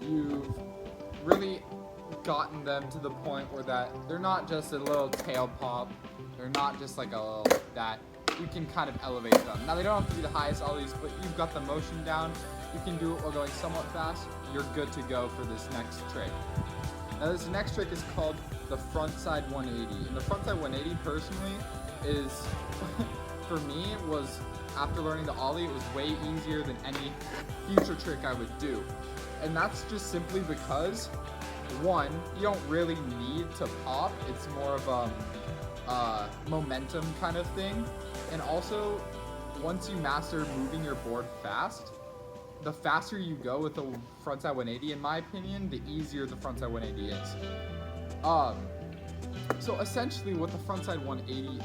you've really gotten them to the point where that they're not just a little tail pop, they're not just like a little that you can kind of elevate them. Now they don't have to be the highest ollies, but you've got the motion down. You can do it while going somewhat fast. You're good to go for this next trick. Now this next trick is called the frontside 180. And the frontside 180 personally is, for me, was after learning the ollie, it was way easier than any future trick I would do. And that's just simply because, one, you don't really need to pop. It's more of a momentum kind of thing. And also, once you master moving your board fast, the faster you go with the frontside 180, in my opinion, the easier the frontside 180 is. So essentially what the frontside 180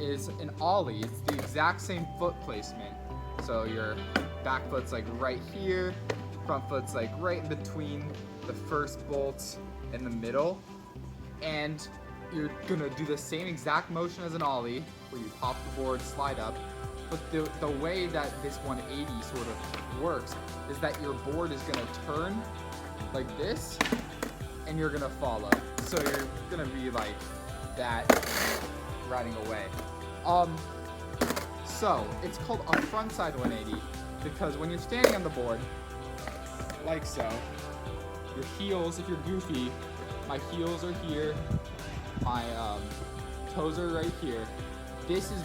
is an ollie. It's the exact same foot placement. So your back foot's like right here, front foot's like right in between the first bolts in the middle, and you're gonna do the same exact motion as an ollie, where you pop the board, slide up, but the way that this 180 sort of works is that your board is gonna turn like this, and you're gonna follow. So you're gonna be like that, riding away. So it's called a frontside 180 because when you're standing on the board, like so, your heels, if you're goofy, my heels are here, my toes are right here. This is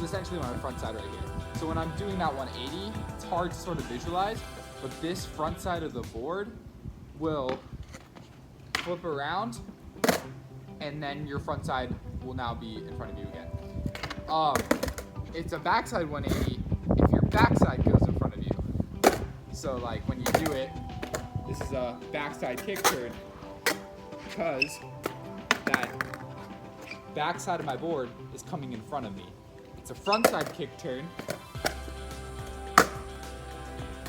essentially my front side right here. So when I'm doing that 180, it's hard to sort of visualize, but this front side of the board will flip around, and then your front side will now be in front of you again. It's a backside 180 if your backside goes in front of you. So like when you do it, this is a backside kick turn because that backside of my board is coming in front of me. It's a frontside kick turn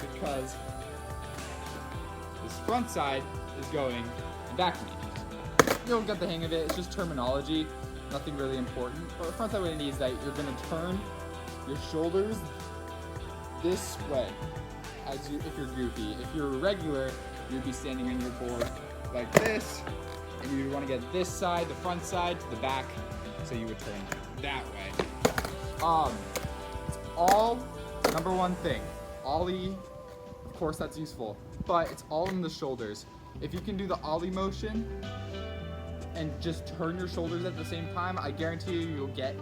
because this front side is going back to me. You don't get the hang of it, it's just terminology, nothing really important. But frontside 180 is that you're gonna turn your shoulders this way if you're goofy. If you're regular, you'd be standing on your board like this, and you want to get this side, the front side, to the back, so you would turn that way. It's all, number one thing, ollie, of course that's useful, but it's all in the shoulders. If you can do the ollie motion and just turn your shoulders at the same time, I guarantee you'll get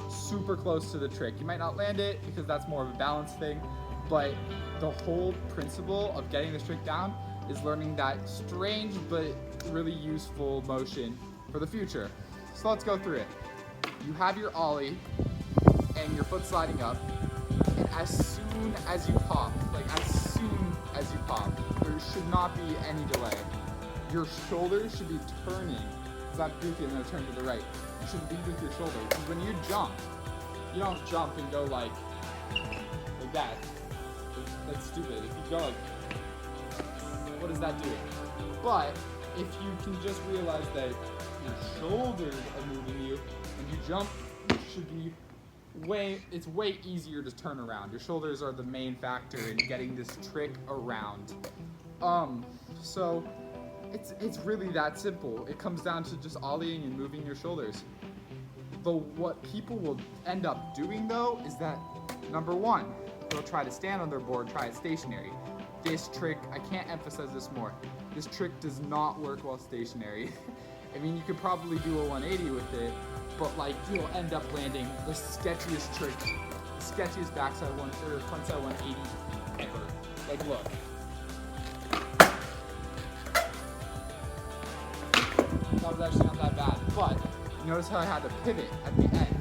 super close to the trick. You might not land it because that's more of a balance thing, but the whole principle of getting this trick down is learning that strange but really useful motion for the future. So let's go through it. You have your ollie and your foot sliding up, and as soon as you pop, there should not be any delay. Your shoulders should be turning. It's not goofy, I'm gonna turn to the right. You should lead with your shoulders. Because when you jump, you don't jump and go like that. That's stupid. If you go like, what is that doing? But if you can just realize that your shoulders are moving you, and you jump, it should be it's way easier to turn around. Your shoulders are the main factor in getting this trick around. So it's really that simple. It comes down to just ollieing and moving your shoulders. But what people will end up doing though is that, number one, they'll try to stand on their board, try it stationary. This trick, I can't emphasize this more, this trick does not work while stationary. I mean, you could probably do a 180 with it, but like you'll end up landing the sketchiest trick, the sketchiest backside or frontside 180 ever. Like look. That was actually not that bad, but you notice how I had to pivot at the end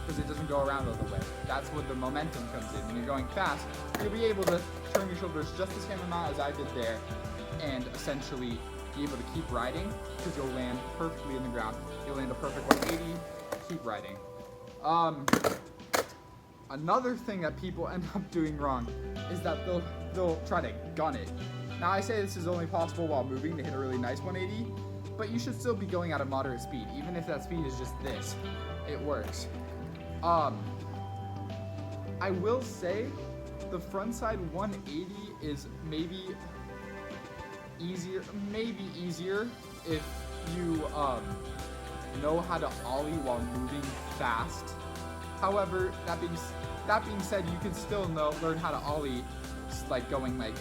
because it doesn't go around all the way. That's where the momentum comes in. When you're going fast, you'll be able to turn your shoulders just the same amount as I did there and essentially be able to keep riding because you'll land perfectly in the ground. You'll land a perfect 180, keep riding. Another thing that people end up doing wrong is that they'll try to gun it. Now I say this is only possible while moving to hit a really nice 180, but you should still be going at a moderate speed, even if that speed is just this. It works. I will say the front side 180 is maybe easier if you know how to ollie while moving fast. However, that being said, you can still learn how to ollie like going like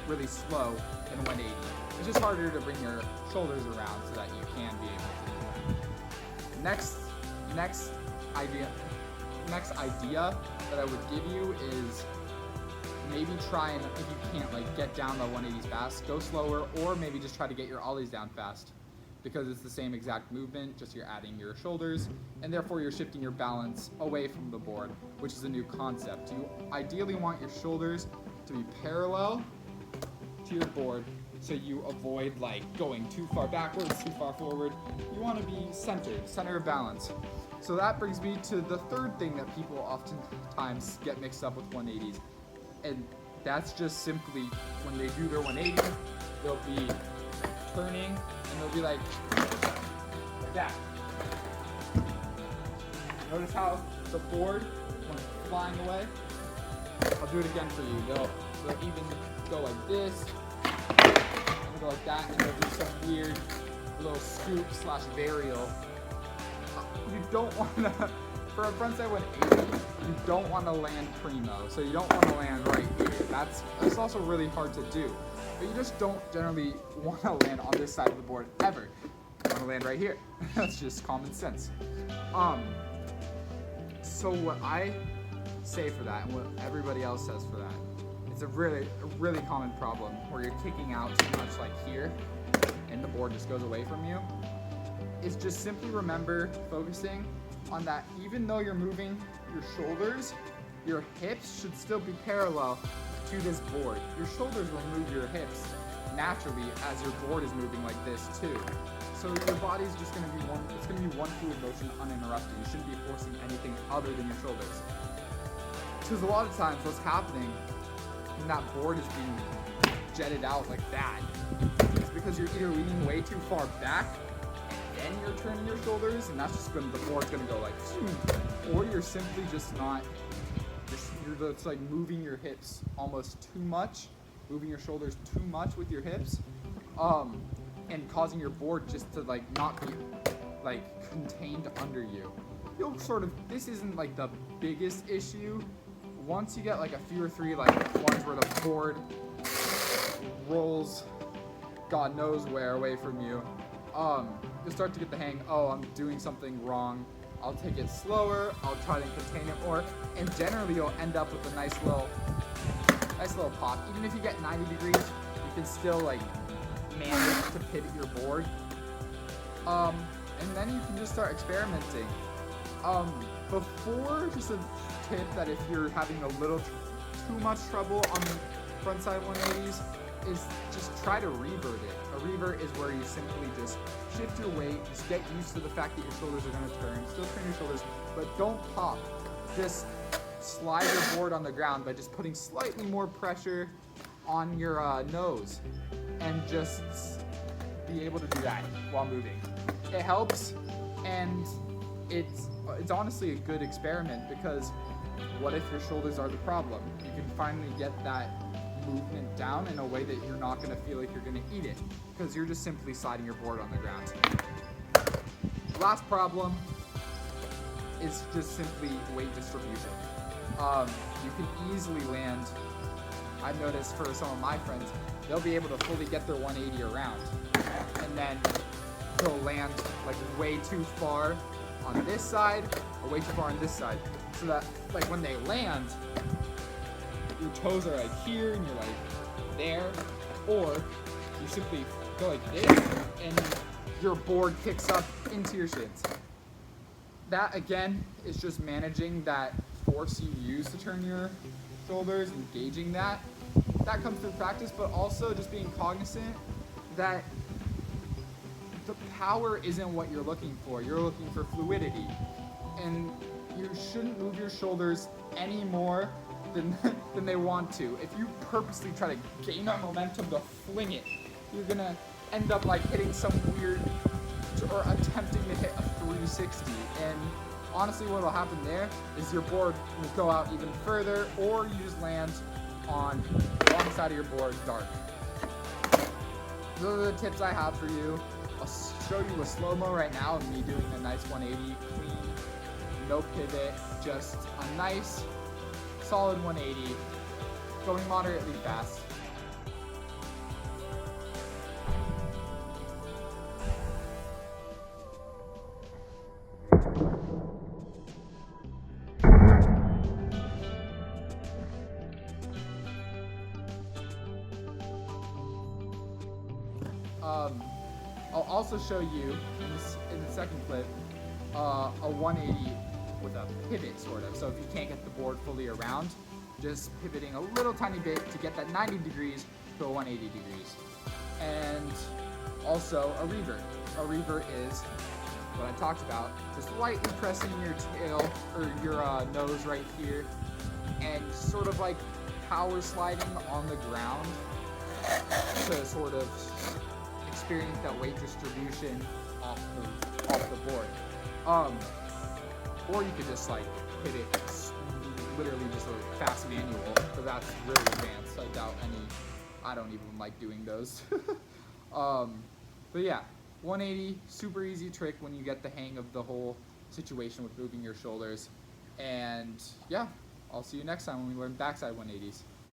really slow in 180. It's just harder to bring your shoulders around so that you can be able to do that. Next idea that I would give you is maybe try and, if you can't like get down the 180s fast, go slower, or maybe just try to get your ollies down fast, because it's the same exact movement, just you're adding your shoulders, and therefore you're shifting your balance away from the board, which is a new concept. You ideally want your shoulders to be parallel to your board, so you avoid like going too far backwards, too far forward. You want to be center of balance. So that brings me to the third thing that people oftentimes get mixed up with 180s. And that's just simply when they do their 180, they'll be turning and they'll be like that. Notice how the board went flying away? I'll do it again for you. They'll even go like this, and go like that, and they'll do some weird little scoop / varial. You don't want to, for a frontside 180, you don't want to land primo. So you don't want to land right here. That's also really hard to do. But you just don't generally want to land on this side of the board ever. You want to land right here. That's just common sense. So what I say for that, and what everybody else says for that, it's a really common problem where you're kicking out too much like here, and the board just goes away from you. Is just simply remember focusing on that. Even though you're moving your shoulders, your hips should still be parallel to this board. Your shoulders will move your hips naturally as your board is moving like this too. So your body's just going to be one fluid motion uninterrupted. You shouldn't be forcing anything other than your shoulders. Because a lot of times what's happening when that board is being jetted out like that is because you're either leaning way too far back and you're turning your shoulders, and that's just the board's gonna go like, or you're simply just not, you're just like moving your hips almost too much, moving your shoulders too much with your hips, and causing your board just to like not be like contained under you. You'll sort of, this isn't like the biggest issue. Once you get like a few or three like ones where the board rolls God knows where away from you, you'll start to get the hang. Oh, I'm doing something wrong. I'll take it slower. I'll try to contain it more, and generally you'll end up with a nice little pop. Even if you get 90 degrees, you can still like manage to pivot your board. And then you can just start experimenting. Before, just a tip that if you're having a little too much trouble on the front side 180s, is just try to revert it. A revert is where you simply just shift your weight, just get used to the fact that your shoulders are going to turn, still turn your shoulders, but don't pop. Just slide your board on the ground by just putting slightly more pressure on your nose, and just be able to do that while moving. It helps, and it's honestly a good experiment, because what if your shoulders are the problem? You can finally get that movement down in a way that you're not going to feel like you're going to eat it, because you're just simply sliding your board on the ground. Last problem is just simply weight distribution. You can easily land, I've noticed for some of my friends, they'll be able to fully get their 180 around, and then they'll land like way too far on this side or way too far on this side, so that like when they land, your toes are like here and you're like there, or you simply go like this and your board kicks up into your shins. That again is just managing that force you use to turn your shoulders and gauging that. That comes through practice, but also just being cognizant that the power isn't what you're looking for. You're looking for fluidity, and you shouldn't move your shoulders any more than they want to. If you purposely try to gain that momentum to fling it, you're gonna end up like hitting some weird, or attempting to hit a 360, and honestly what will happen there is your board will go out even further, or you just land on the wrong side of your board dark. Those are the tips I have for you. I'll show you a slow-mo right now of me doing a nice 180 clean, no pivot, just a nice solid 180 going moderately fast. I'll also show you in the second clip a 180 with a pivot, sort of. So if you can't get the board fully around, just pivoting a little tiny bit to get that 90 degrees to a 180 degrees. And also a revert. A revert is what I talked about, just lightly pressing your tail or your nose right here, and sort of like power sliding on the ground to sort of experience that weight distribution off the board. Or you could just like hit it literally just a fast manual, but that's really advanced. I don't even like doing those. But yeah, 180, super easy trick when you get the hang of the whole situation with moving your shoulders. And yeah, I'll see you next time when we learn backside 180s.